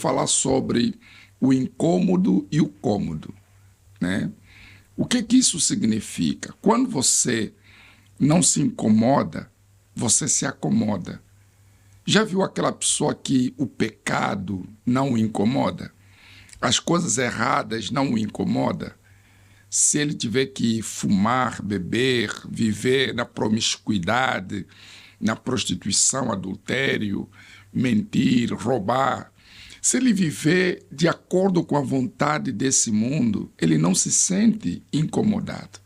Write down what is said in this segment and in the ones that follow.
falar sobre o incômodo e o cômodo, né? O que isso significa? Quando você não se incomoda, você se acomoda. Já viu aquela pessoa que o pecado não o incomoda? As coisas erradas não o incomoda? Se ele tiver que fumar, beber, viver na promiscuidade, na prostituição, adultério, mentir, roubar, se ele viver de acordo com a vontade desse mundo, ele não se sente incomodado.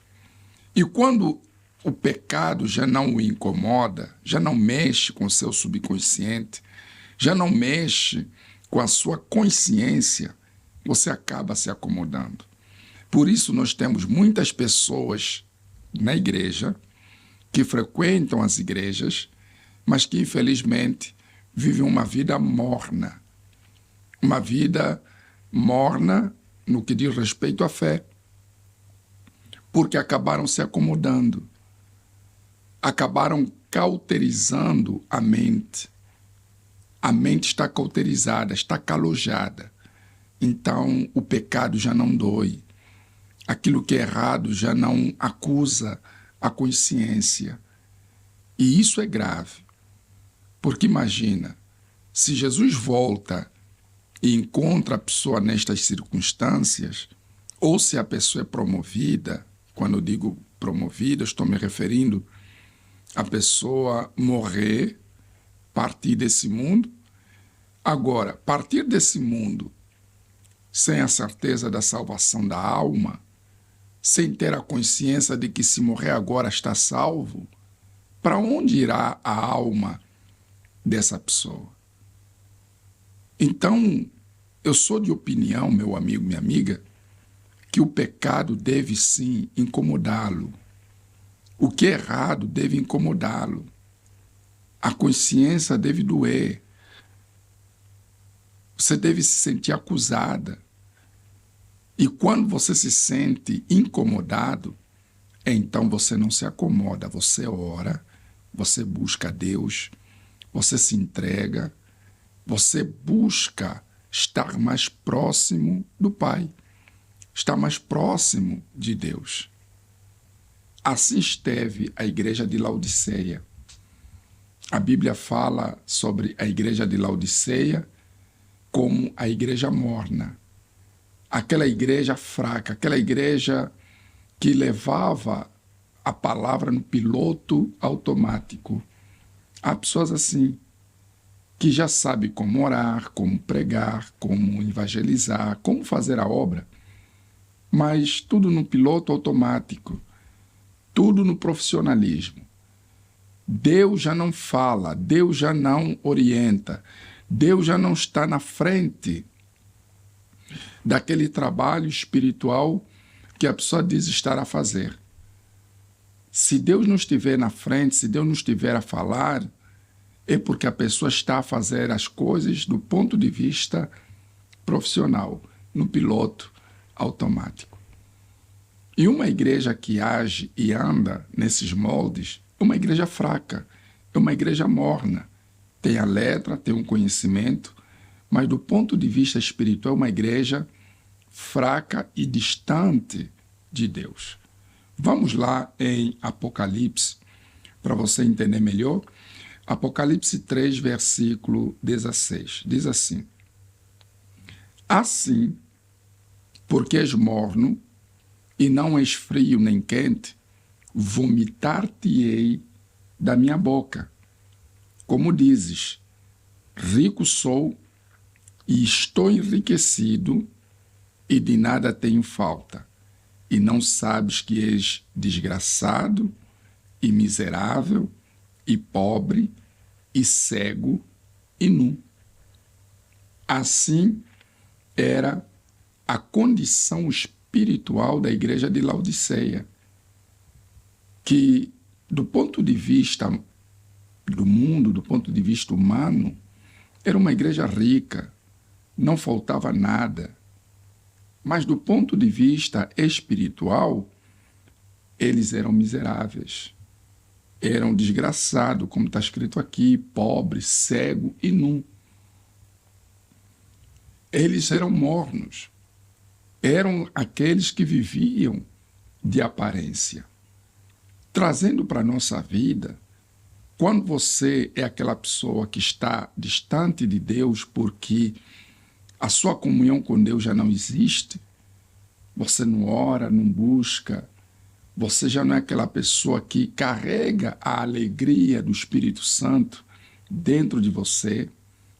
E quando o pecado já não o incomoda, já não mexe com o seu subconsciente, já não mexe com a sua consciência, você acaba se acomodando. Por isso nós temos muitas pessoas na igreja que frequentam as igrejas, mas que infelizmente vivem uma vida morna. Uma vida morna no que diz respeito à fé, porque acabaram se acomodando, acabaram cauterizando a mente. A mente está cauterizada, está calojada. Então o pecado já não dói. Aquilo que é errado já não acusa a consciência. E isso é grave. Porque imagina, se Jesus volta e encontra a pessoa nestas circunstâncias, ou se a pessoa é promovida, quando eu digo promovida, estou me referindo a pessoa morrer, partir desse mundo. Agora, partir desse mundo sem a certeza da salvação da alma, sem ter a consciência de que se morrer agora está salvo, para onde irá a alma dessa pessoa? Então, eu sou de opinião, meu amigo, minha amiga, que o pecado deve sim incomodá-lo. O que é errado deve incomodá-lo. A consciência deve doer. Você deve se sentir acusada. E quando você se sente incomodado, então você não se acomoda, você ora, você busca Deus, você se entrega, você busca estar mais próximo do Pai, estar mais próximo de Deus. Assim esteve a igreja de Laodiceia. A Bíblia fala sobre a igreja de Laodiceia como a igreja morna. Aquela igreja fraca, aquela igreja que levava a palavra no piloto automático. Há pessoas assim, que já sabem como orar, como pregar, como evangelizar, como fazer a obra, mas tudo no piloto automático, tudo no profissionalismo. Deus já não fala, Deus já não orienta, Deus já não está na frente daquele trabalho espiritual que a pessoa diz estar a fazer. Se Deus não estiver na frente, se Deus não estiver a falar, é porque a pessoa está a fazer as coisas do ponto de vista profissional, no piloto automático. E uma igreja que age e anda nesses moldes é uma igreja fraca, é uma igreja morna. Tem a letra, tem um conhecimento, mas do ponto de vista espiritual é uma igreja fraca e distante de Deus. Vamos lá em Apocalipse, para você entender melhor. Apocalipse 3, versículo 16, diz assim: Assim, porque és morno, e não és frio nem quente, vomitar-te-ei da minha boca. Como dizes, rico sou e estou enriquecido, e de nada tenho falta, e não sabes que és desgraçado, e miserável, e pobre, e cego, e nu. Assim era a condição espiritual da igreja de Laodiceia, que, do ponto de vista do mundo, do ponto de vista humano, era uma igreja rica, não faltava nada. Mas do ponto de vista espiritual, eles eram miseráveis, eram desgraçados, como está escrito aqui, pobre, cego e nu. Eles eram mornos. Eram aqueles que viviam de aparência. Trazendo para a nossa vida, quando você é aquela pessoa que está distante de Deus porque a sua comunhão com Deus já não existe, você não ora, não busca, você já não é aquela pessoa que carrega a alegria do Espírito Santo dentro de você,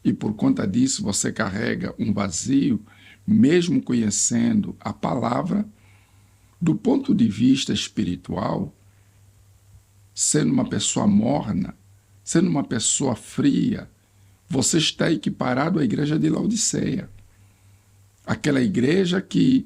e por conta disso você carrega um vazio, mesmo conhecendo a palavra, do ponto de vista espiritual, sendo uma pessoa morna, sendo uma pessoa fria, você está equiparado à igreja de Laodiceia. Aquela igreja que,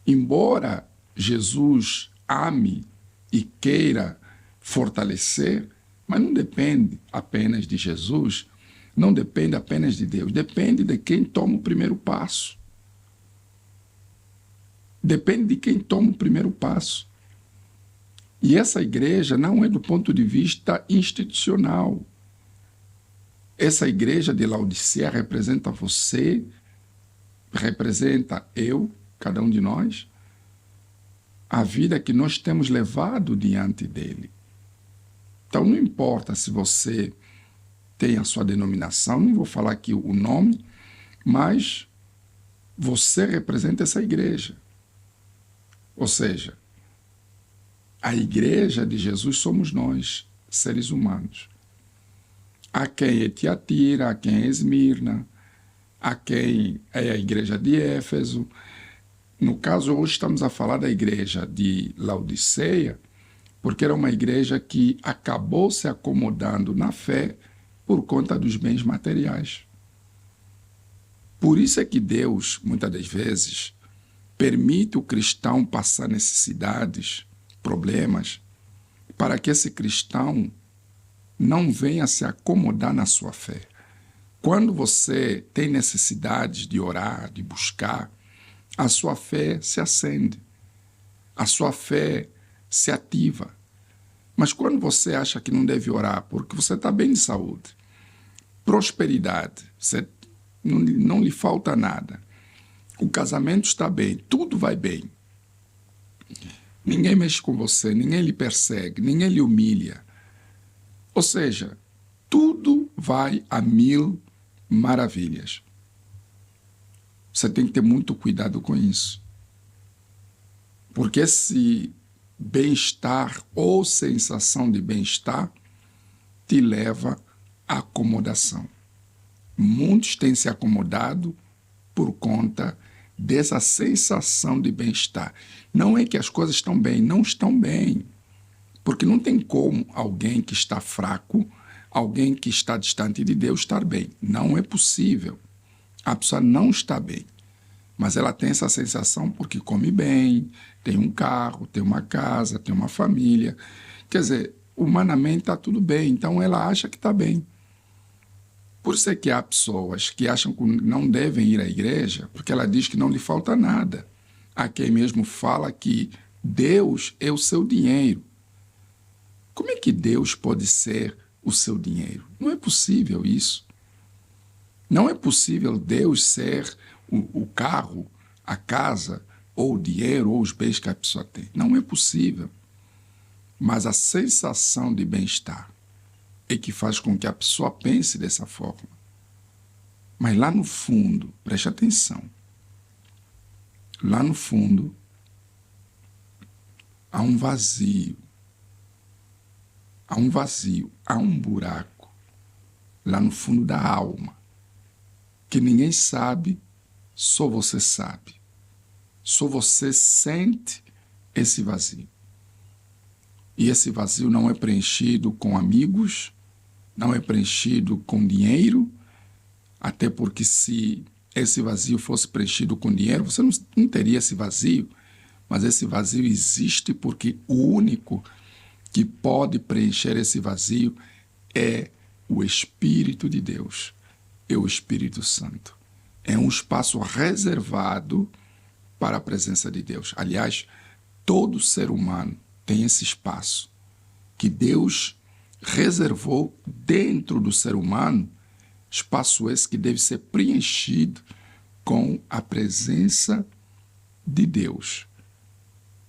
embora Jesus ame e queira fortalecer, mas não depende apenas de Jesus, não depende apenas de Deus, depende de quem toma o primeiro passo. Depende de quem toma o primeiro passo. E essa igreja não é do ponto de vista institucional. Essa igreja de Laodiceia representa você, representa eu, cada um de nós, a vida que nós temos levado diante dele. Então não importa se você tem a sua denominação, não vou falar aqui o nome, mas você representa essa igreja. Ou seja, a igreja de Jesus somos nós, seres humanos. Há quem é Tiatira, há quem é Esmirna, há quem é a igreja de Éfeso. No caso, hoje estamos a falar da igreja de Laodiceia, porque era uma igreja que acabou se acomodando na fé por conta dos bens materiais. Por isso é que Deus, muitas das vezes, permite o cristão passar necessidades, problemas, para que esse cristão não venha se acomodar na sua fé. Quando você tem necessidades de orar, de buscar, a sua fé se acende, a sua fé se ativa. Mas quando você acha que não deve orar porque você está bem de saúde, prosperidade, você não lhe falta nada, o casamento está bem, tudo vai bem, ninguém mexe com você, ninguém lhe persegue, ninguém lhe humilha. Ou seja, tudo vai a mil maravilhas. Você tem que ter muito cuidado com isso. Porque esse bem-estar ou sensação de bem-estar te leva à acomodação. Muitos têm se acomodado por conta dessa sensação de bem-estar. Não é que as coisas estão bem, não estão bem. Porque não tem como alguém que está fraco, alguém que está distante de Deus estar bem. Não é possível. A pessoa não está bem. Mas ela tem essa sensação porque come bem, tem um carro, tem uma casa, tem uma família. Quer dizer, humanamente está tudo bem, então ela acha que está bem. Por isso é que há pessoas que acham que não devem ir à igreja, porque ela diz que não lhe falta nada. Há quem mesmo fala que Deus é o seu dinheiro. Como é que Deus pode ser o seu dinheiro? Não é possível isso. Não é possível Deus ser o carro, a casa, ou o dinheiro, ou os bens que a pessoa tem. Não é possível. Mas a sensação de bem-estar é que faz com que a pessoa pense dessa forma. Mas lá no fundo, preste atenção, lá no fundo há um vazio. Há um vazio, há um buraco lá no fundo da alma, que ninguém sabe, só você sabe. Só você sente esse vazio. E esse vazio não é preenchido com amigos, não é preenchido com dinheiro, até porque se esse vazio fosse preenchido com dinheiro, você não teria esse vazio, mas esse vazio existe porque o único que pode preencher esse vazio é o Espírito de Deus, é o Espírito Santo. É um espaço reservado para a presença de Deus. Aliás, todo ser humano tem esse espaço que Deus reservou dentro do ser humano, espaço esse que deve ser preenchido com a presença de Deus,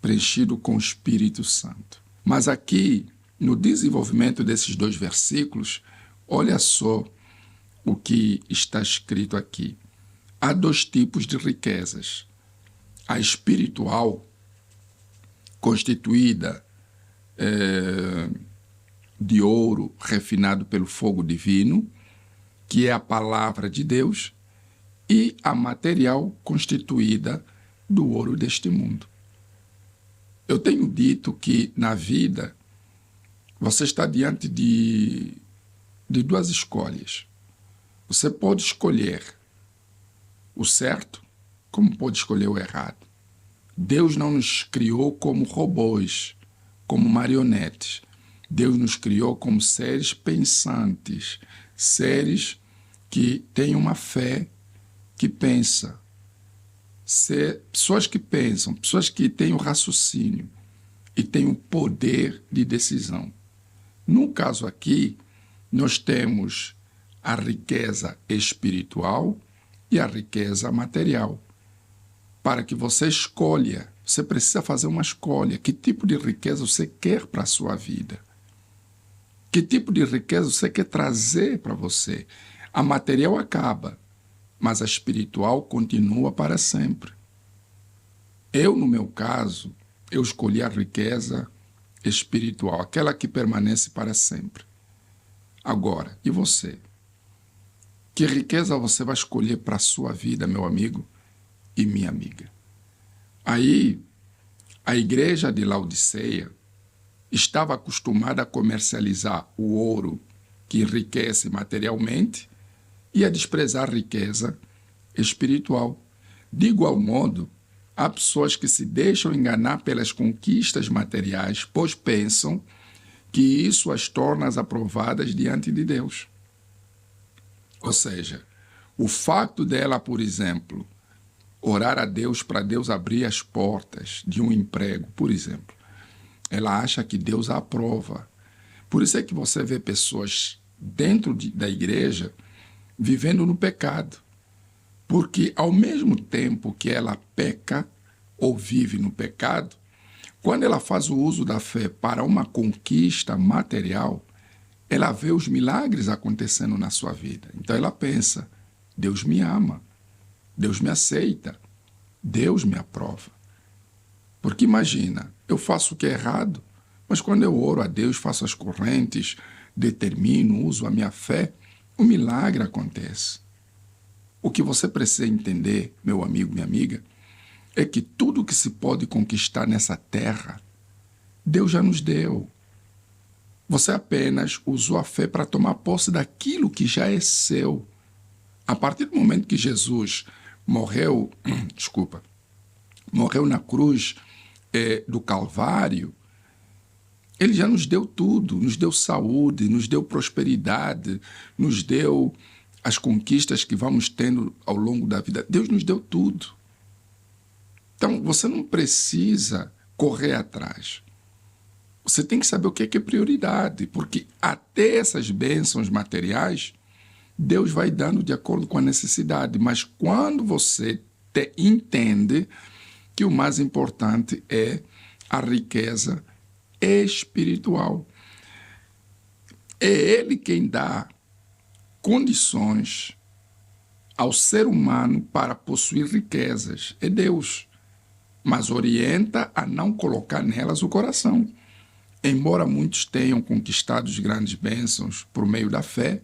preenchido com o Espírito Santo. Mas aqui, no desenvolvimento desses 2 versículos, olha só o que está escrito aqui. Há 2 tipos de riquezas. A espiritual, constituída de ouro refinado pelo fogo divino, que é a palavra de Deus, e a material, constituída do ouro deste mundo. Eu tenho dito que na vida você está diante de 2 escolhas. Você pode escolher o certo, como pode escolher o errado. Deus não nos criou como robôs, como marionetes. Deus nos criou como seres pensantes, seres que têm uma fé que pensa. Pessoas que pensam, pessoas que têm o raciocínio e têm o poder de decisão. No caso aqui, nós temos a riqueza espiritual e a riqueza material. Para que você escolha, você precisa fazer uma escolha. Que tipo de riqueza você quer para a sua vida? Que tipo de riqueza você quer trazer para você? A material acaba, mas a espiritual continua para sempre. Eu, no meu caso, eu escolhi a riqueza espiritual, aquela que permanece para sempre. Agora, e você? Que riqueza você vai escolher para a sua vida, meu amigo e minha amiga? Aí, a igreja de Laodiceia estava acostumada a comercializar o ouro que enriquece materialmente e a desprezar a riqueza espiritual. De igual modo, há pessoas que se deixam enganar pelas conquistas materiais, pois pensam que isso as torna aprovadas diante de Deus. Ou seja, o fato dela, por exemplo, orar a Deus para Deus abrir as portas de um emprego, por exemplo, ela acha que Deus a aprova. Por isso é que você vê pessoas dentro da igreja vivendo no pecado. Porque ao mesmo tempo que ela peca ou vive no pecado, quando ela faz o uso da fé para uma conquista material, ela vê os milagres acontecendo na sua vida. Então ela pensa, Deus me ama, Deus me aceita, Deus me aprova. Porque imagina, eu faço o que é errado, mas quando eu oro a Deus, faço as correntes, determino, uso a minha fé, o milagre acontece. O que você precisa entender, meu amigo, minha amiga, é que tudo que se pode conquistar nessa terra, Deus já nos deu. Você apenas usou a fé para tomar posse daquilo que já é seu. A partir do momento que Jesus morreu na cruz do Calvário, ele já nos deu tudo, nos deu saúde, nos deu prosperidade, nos deu as conquistas que vamos tendo ao longo da vida. Deus nos deu tudo. Então, você não precisa correr atrás. Você tem que saber o que é prioridade, porque até essas bênçãos materiais, Deus vai dando de acordo com a necessidade. Mas quando você entende que o mais importante é a riqueza espiritual, é Ele quem dá condições ao ser humano para possuir riquezas. É Deus, mas orienta a não colocar nelas o coração. Embora muitos tenham conquistado as grandes bênçãos por meio da fé,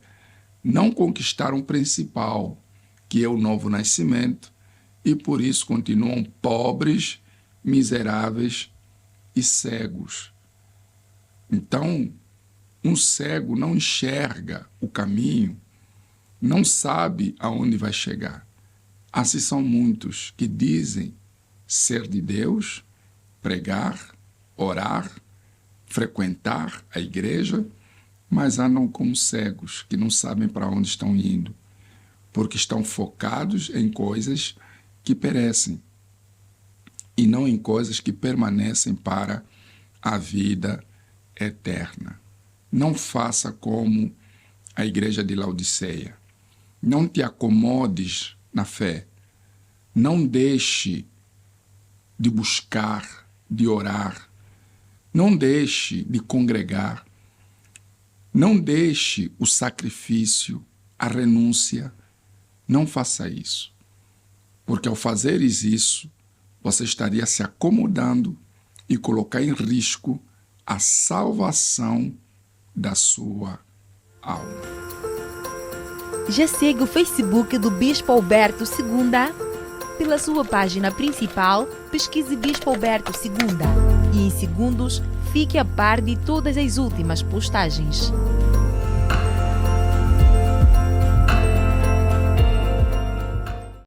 não conquistaram o principal, que é o novo nascimento, e por isso continuam pobres, miseráveis e cegos. Então, um cego não enxerga o caminho, não sabe aonde vai chegar. Assim são muitos que dizem ser de Deus, pregar, orar, frequentar a igreja, mas andam como cegos, que não sabem para onde estão indo, porque estão focados em coisas que perecem e não em coisas que permanecem para a vida eterna. Não faça como a igreja de Laodiceia. Não te acomodes na fé. Não deixe de buscar, de orar. Não deixe de congregar. Não deixe o sacrifício, a renúncia. Não faça isso. Porque ao fazeres isso, você estaria se acomodando e colocar em risco a salvação da sua alma. Já segue o Facebook do Bispo Alberto Segunda? Pela sua página principal, pesquise Bispo Alberto Segunda e em segundos fique a par de todas as últimas postagens.